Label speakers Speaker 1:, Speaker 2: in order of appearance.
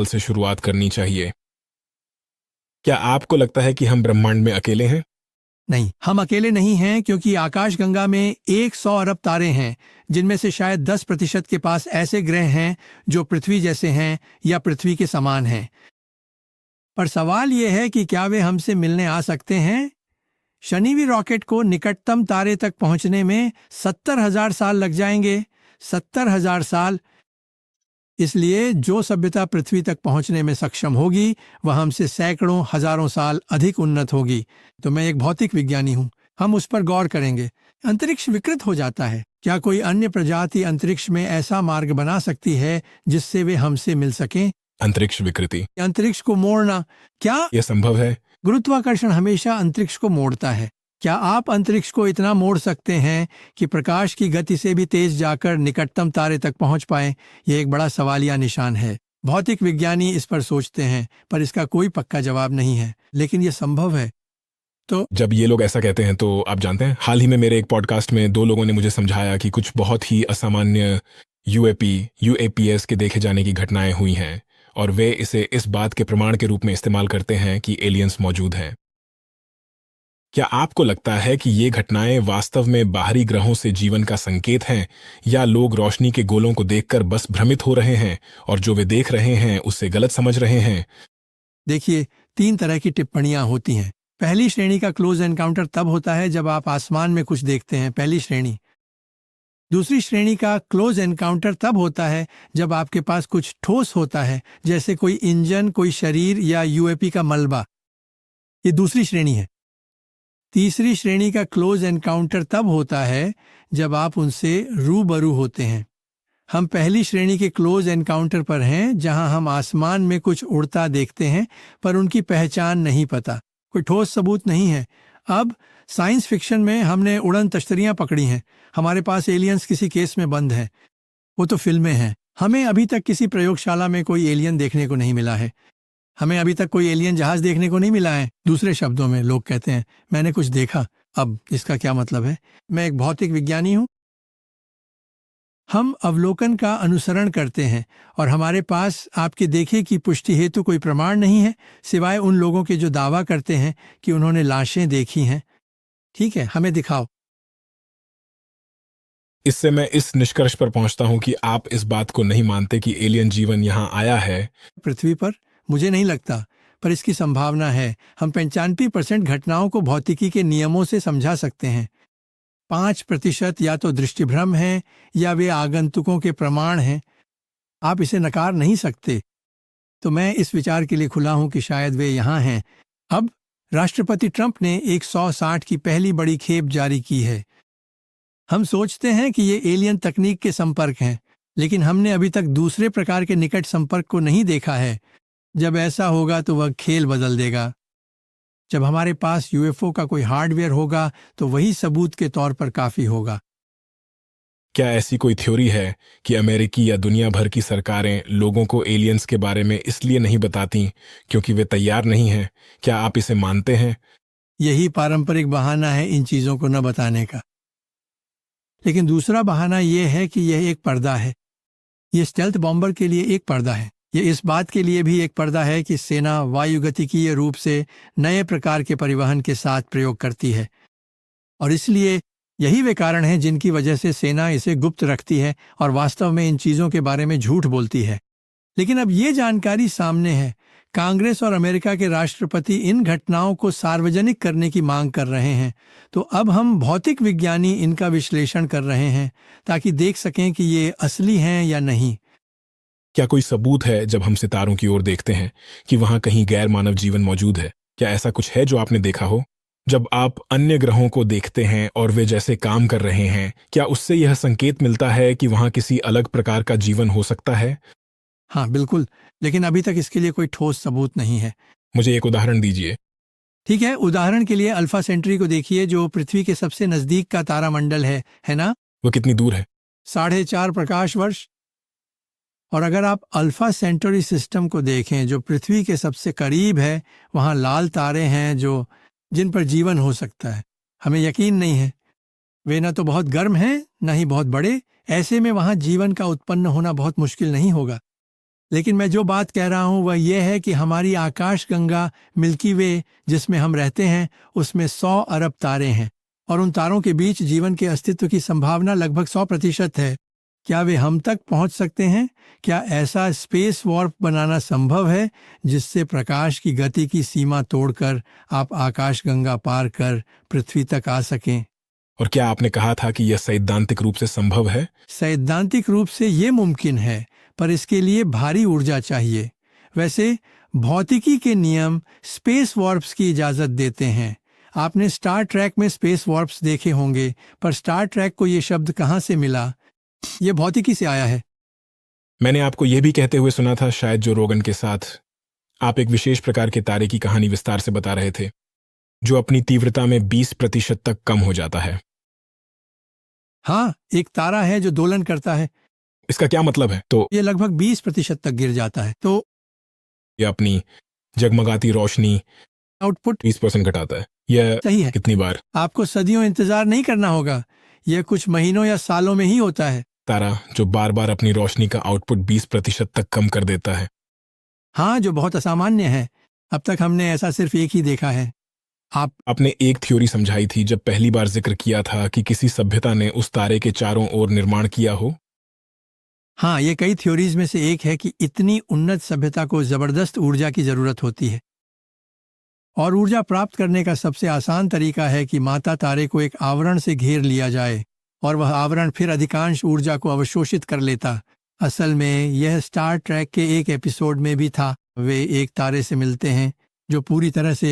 Speaker 1: से शुरुआत करनी चाहिए। क्या आपको लगता है कि हम ब्रह्मांड में अकेले हैं?
Speaker 2: नहीं, हम अकेले नहीं हैं, क्योंकि आकाशगंगा में 100 अरब तारे हैं, जिनमें से शायद 10% के पास ऐसे ग्रह हैं जो पृथ्वी जैसे हैं या पृथ्वी के समान हैं। पर सवाल यह है कि क्या वे हमसे मिलने आ सकते हैं? शनिवी रॉकेट को निकटतम तारे तक पहुंचने में 70,000 साल लग जाएंगे। 70,000 साल। इसलिए जो सभ्यता पृथ्वी तक पहुंचने में सक्षम होगी वह हमसे सैकड़ों हजारों साल अधिक उन्नत होगी। तो मैं एक भौतिक विज्ञानी हूं, हम उस पर गौर करेंगे। अंतरिक्ष विकृत हो जाता है। क्या कोई अन्य प्रजाति अंतरिक्ष में ऐसा मार्ग बना सकती है जिससे वे हमसे मिल सकें?
Speaker 1: अंतरिक्ष विकृति?
Speaker 2: अंतरिक्ष को मोड़ना, क्या
Speaker 1: यह संभव है?
Speaker 2: गुरुत्वाकर्षण हमेशा अंतरिक्ष को मोड़ता है। क्या आप अंतरिक्ष को इतना मोड़ सकते हैं कि प्रकाश की गति से भी तेज जाकर निकटतम तारे तक पहुंच पाए? यह एक बड़ा सवालिया निशान है। भौतिक विज्ञानी इस पर सोचते हैं, पर इसका कोई पक्का जवाब नहीं है, लेकिन यह संभव है। तो
Speaker 1: जब ये लोग ऐसा कहते हैं तो आप जानते हैं, हाल ही में मेरे एक पॉडकास्ट में 2 लोगों ने मुझे समझाया कि कुछ बहुत ही असामान्य यूएपीएस के देखे जाने की घटनाएं हुई हैं और वे इसे इस बात के प्रमाण के रूप में इस्तेमाल करते हैं कि एलियंस मौजूद हैं। क्या आपको लगता है कि ये घटनाएं वास्तव में बाहरी ग्रहों से जीवन का संकेत हैं, या लोग रोशनी के गोलों को देखकर बस भ्रमित हो रहे हैं और जो वे देख रहे हैं उससे गलत समझ रहे हैं?
Speaker 2: देखिए, 3 तरह की टिप्पणियां होती हैं। पहली श्रेणी का क्लोज एनकाउंटर तब होता है जब आप आसमान में कुछ देखते हैं, पहली श्रेणी। दूसरी श्रेणी का क्लोज एनकाउंटर तब होता है जब आपके पास कुछ ठोस होता है, जैसे कोई इंजन, कोई शरीर या यूएपी का मलबा। ये दूसरी श्रेणी है। तीसरी श्रेणी का क्लोज एनकाउंटर तब होता है जब आप उनसे रूबरू होते हैं। हम पहली श्रेणी के क्लोज एनकाउंटर पर हैं, जहां हम आसमान में कुछ उड़ता देखते हैं पर उनकी पहचान नहीं पता, कोई ठोस सबूत नहीं है। अब साइंस फिक्शन में हमने उड़न तश्तरियां पकड़ी हैं, हमारे पास एलियंस किसी केस में बंद हैं। वो तो फिल्में हैं। हमें अभी तक किसी प्रयोगशाला में कोई एलियन देखने को नहीं मिला है। हमें अभी तक कोई एलियन जहाज देखने को नहीं मिला है। दूसरे शब्दों में लोग कहते हैं, मैंने कुछ देखा। अब इसका क्या मतलब है? मैं एक भौतिक विज्ञानी हूं। हम अवलोकन का अनुसरण करते हैं और हमारे पास आपके देखे की पुष्टि हेतु कोई प्रमाण नहीं है, सिवाय उन लोगों के जो दावा करते हैं कि उन्होंने लाशें देखी हैं। ठीक है, हमें दिखाओ।
Speaker 1: इससे मैं इस निष्कर्ष पर पहुंचता हूं कि आप इस बात को नहीं मानते कि एलियन जीवन यहां आया है।
Speaker 2: पृथ्वी पर मुझे नहीं लगता, पर इसकी संभावना है। हम 95% घटनाओं को भौतिकी के नियमों से समझा सकते हैं। 5% या तो दृष्टिभ्रम है या वे आगंतुकों के प्रमाण हैं। आप इसे नकार नहीं सकते। तो मैं इस विचार के लिए खुला हूं कि शायद वे यहाँ हैं। अब राष्ट्रपति ट्रंप ने एक 160 की पहली बड़ी खेप जारी की है। हम सोचते हैं कि ये एलियन तकनीक के संपर्क हैं, लेकिन हमने अभी तक दूसरे प्रकार के निकट संपर्क को नहीं देखा है। जब ऐसा होगा तो वह खेल बदल देगा। जब हमारे पास यूएफओ का कोई हार्डवेयर होगा तो वही सबूत के तौर पर काफी होगा।
Speaker 1: क्या ऐसी कोई थ्योरी है कि अमेरिकी या दुनिया भर की सरकारें लोगों को एलियंस के बारे में इसलिए नहीं बताती क्योंकि वे तैयार नहीं हैं? क्या आप इसे मानते हैं?
Speaker 2: यही पारंपरिक बहाना है इन चीजों को न बताने का। लेकिन दूसरा बहाना यह है कि यह एक पर्दा है। यह स्टेल्थ बॉम्बर के लिए एक पर्दा है। यह इस बात के लिए भी एक पर्दा है कि सेना वायुगतिकीय रूप से नए प्रकार के परिवहन के साथ प्रयोग करती है, और इसलिए यही वे कारण हैं जिनकी वजह से सेना इसे गुप्त रखती है और वास्तव में इन चीजों के बारे में झूठ बोलती है। लेकिन अब ये जानकारी सामने है। कांग्रेस और अमेरिका के राष्ट्रपति इन घटनाओं को सार्वजनिक करने की मांग कर रहे हैं। तो अब हम भौतिक विज्ञानी इनका विश्लेषण कर रहे हैं ताकि देख सकें कि ये असली हैं या नहीं।
Speaker 1: क्या कोई सबूत है, जब हम सितारों की ओर देखते हैं, कि वहां कहीं गैर मानव जीवन मौजूद है? क्या ऐसा कुछ है जो आपने देखा हो? जब आप अन्य ग्रहों को देखते हैं और वे जैसे काम कर रहे हैं, क्या उससे यह संकेत मिलता है कि वहां किसी अलग प्रकार का जीवन हो सकता है?
Speaker 2: हाँ बिल्कुल, लेकिन अभी तक इसके लिए कोई ठोस सबूत नहीं है।
Speaker 1: मुझे एक उदाहरण दीजिए।
Speaker 2: ठीक है, उदाहरण के लिए अल्फा सेंट्री को देखिए, जो पृथ्वी के सबसे नजदीक का तारामंडल है ना?
Speaker 1: वो कितनी दूर है?
Speaker 2: 4.5 प्रकाश वर्ष। और अगर आप अल्फा सेंटरी सिस्टम को देखें, जो पृथ्वी के सबसे करीब है, वहां लाल तारे हैं जिन पर जीवन हो सकता है। हमें यकीन नहीं है। वे न तो बहुत गर्म हैं, न ही बहुत बड़े। ऐसे में वहां जीवन का उत्पन्न होना बहुत मुश्किल नहीं होगा। लेकिन मैं जो बात कह रहा हूं वह यह है कि हमारी आकाशगंगा मिल्की वे जिसमें हम रहते हैं उसमें 100 अरब तारे हैं और उन तारों के बीच जीवन के अस्तित्व की संभावना लगभग 100% है। क्या वे हम तक पहुंच सकते हैं? क्या ऐसा स्पेस वॉर्प बनाना संभव है जिससे प्रकाश की गति की सीमा तोड़कर आप आकाशगंगा पार कर पृथ्वी तक आ सकें?
Speaker 1: और क्या आपने कहा था कि यह सैद्धांतिक रूप से संभव है?
Speaker 2: सैद्धांतिक रूप से ये मुमकिन है, पर इसके लिए भारी ऊर्जा चाहिए। वैसे भौतिकी के नियम स्पेस वॉर्प्स की इजाजत देते हैं। आपने स्टार ट्रैक में स्पेस वॉर्प्स देखे होंगे, पर स्टार ट्रैक को ये शब्द कहाँ से मिला? ये भौतिकी से आया है।
Speaker 1: मैंने आपको यह भी कहते हुए सुना था, शायद जो रोगन के साथ, आप एक विशेष प्रकार के तारे की कहानी विस्तार से बता रहे थे जो अपनी तीव्रता में 20% तक कम हो जाता है।
Speaker 2: हाँ, एक तारा है जो दोलन करता है।
Speaker 1: इसका क्या मतलब है? तो
Speaker 2: ये लगभग 20% तक गिर जाता है, तो
Speaker 1: यह अपनी जगमगाती रोशनी
Speaker 2: आउटपुट
Speaker 1: 20% घटाता है। यह
Speaker 2: सही है।
Speaker 1: कितनी बार?
Speaker 2: आपको सदियों इंतजार नहीं करना होगा, यह कुछ महीनों या सालों में ही होता है।
Speaker 1: तारा जो बार बार अपनी रोशनी का आउटपुट 20% तक कम कर देता है।
Speaker 2: हाँ, जो बहुत असामान्य है। अब तक हमने ऐसा सिर्फ एक ही देखा है।
Speaker 1: आपने एक थ्योरी समझाई थी जब पहली बार जिक्र किया था कि किसी सभ्यता ने उस तारे के चारों ओर निर्माण किया हो।
Speaker 2: हाँ, ये कई थ्योरीज में से एक है कि इतनी उन्नत सभ्यता को जबरदस्त ऊर्जा की जरूरत होती है और ऊर्जा प्राप्त करने का सबसे आसान तरीका है कि माता तारे को एक आवरण से घेर लिया जाए और वह आवरण फिर अधिकांश ऊर्जा को अवशोषित कर लेता। असल में यह स्टार ट्रैक के एक एपिसोड में भी था। वे एक तारे से मिलते हैं जो पूरी तरह से